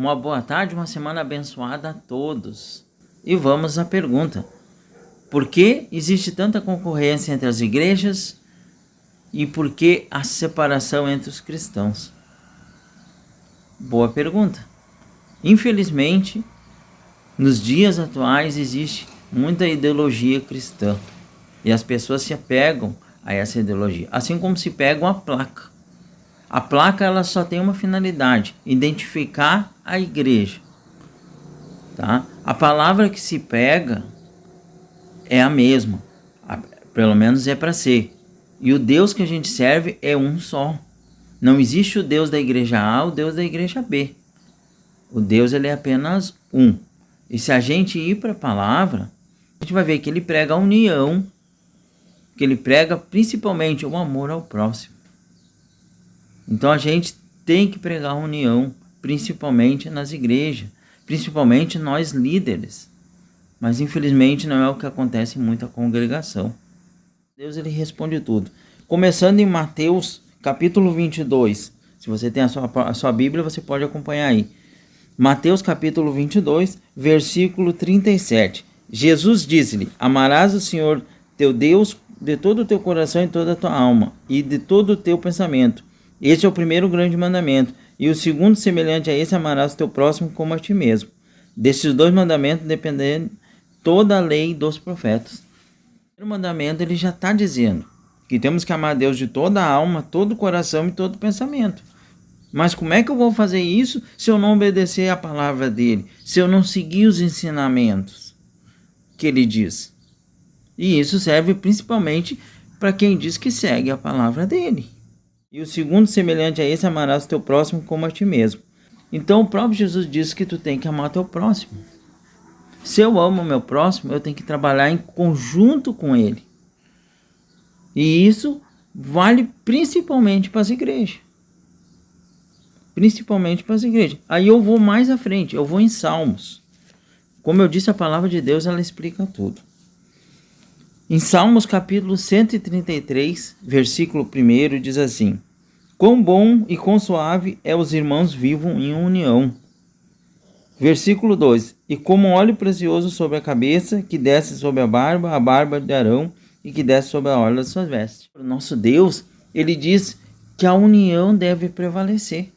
uma boa tarde, uma semana abençoada a todos. E vamos à pergunta: por que existe tanta concorrência entre as igrejas e por que a separação entre os cristãos? Boa pergunta. Infelizmente, nos dias atuais existe muita ideologia cristã e as pessoas se apegam a essa ideologia, assim como se pegam à placa. A placa ela só tem uma finalidade: identificar a igreja, tá? A palavra que se pega é a mesma, pelo menos é para ser. E o Deus que a gente serve é um só. Não existe o Deus da igreja A, o Deus da igreja B. O Deus ele é apenas um. E se a gente ir para a palavra, a gente vai ver que ele prega a união, que ele prega principalmente o amor ao próximo. Então a gente tem que pregar a união, principalmente nas igrejas, principalmente nós líderes. Mas infelizmente não é o que acontece em muita congregação. Deus ele responde tudo. Começando em Mateus capítulo 22. Se você tem a sua Bíblia, você pode acompanhar aí. Mateus capítulo 22, versículo 37. Jesus disse-lhe: amarás o Senhor teu Deus de todo o teu coração e toda a tua alma e de todo o teu pensamento. Este é o primeiro grande mandamento. E o segundo, semelhante a esse, amarás o teu próximo como a ti mesmo. Destes dois mandamentos dependem toda a lei dos profetas. O primeiro mandamento ele já está dizendo que temos que amar a Deus de toda a alma, todo o coração e todo o pensamento. Mas como é que eu vou fazer isso se eu não obedecer a palavra dele? Se eu não seguir os ensinamentos que ele diz? E isso serve principalmente para quem diz que segue a palavra dele. E o segundo, semelhante a esse, amarás o teu próximo como a ti mesmo. Então o próprio Jesus disse que tu tem que amar o teu próximo. Se eu amo o meu próximo, eu tenho que trabalhar em conjunto com ele. E isso vale principalmente para as igrejas. Principalmente para as igrejas. Aí eu vou mais à frente, eu vou em Salmos. Como eu disse, a palavra de Deus, ela explica tudo. Em Salmos capítulo 133, versículo 1, diz assim: quão bom e quão suave é os irmãos vivam em união. Versículo 2: e como óleo precioso sobre a cabeça, que desce sobre a barba de Arão, e que desce sobre a orla de suas vestes. O nosso Deus, ele diz que a união deve prevalecer.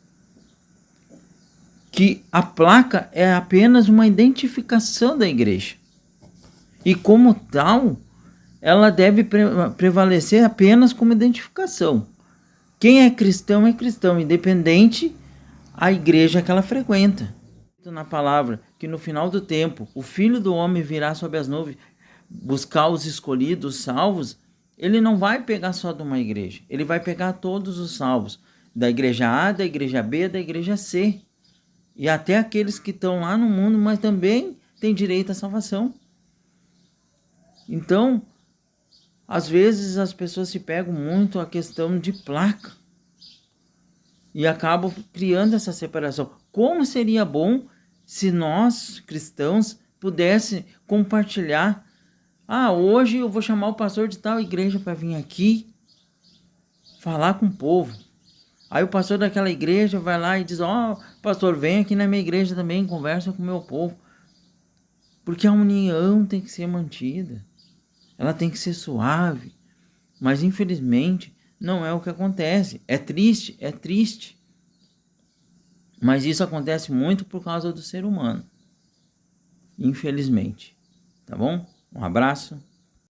Que a placa é apenas uma identificação da igreja. E como tal, ela deve prevalecer apenas como identificação. Quem é cristão, independente a igreja que ela frequenta. Na palavra, que no final do tempo, o Filho do Homem virá sobre as nuvens, buscar os escolhidos, os salvos. Ele não vai pegar só de uma igreja, ele vai pegar todos os salvos, da igreja A, da igreja B, da igreja C. E até aqueles que estão lá no mundo, mas também têm direito à salvação. Então, às vezes as pessoas se pegam muito à questão de placa e acabam criando essa separação. Como seria bom se nós, cristãos, pudéssemos compartilhar: hoje eu vou chamar o pastor de tal igreja para vir aqui falar com o povo. Aí o pastor daquela igreja vai lá e diz: pastor, vem aqui na minha igreja também, conversa com o meu povo. Porque a união tem que ser mantida. Ela tem que ser suave. Mas infelizmente não é o que acontece. É triste. Mas isso acontece muito por causa do ser humano. Infelizmente. Tá bom? Um abraço.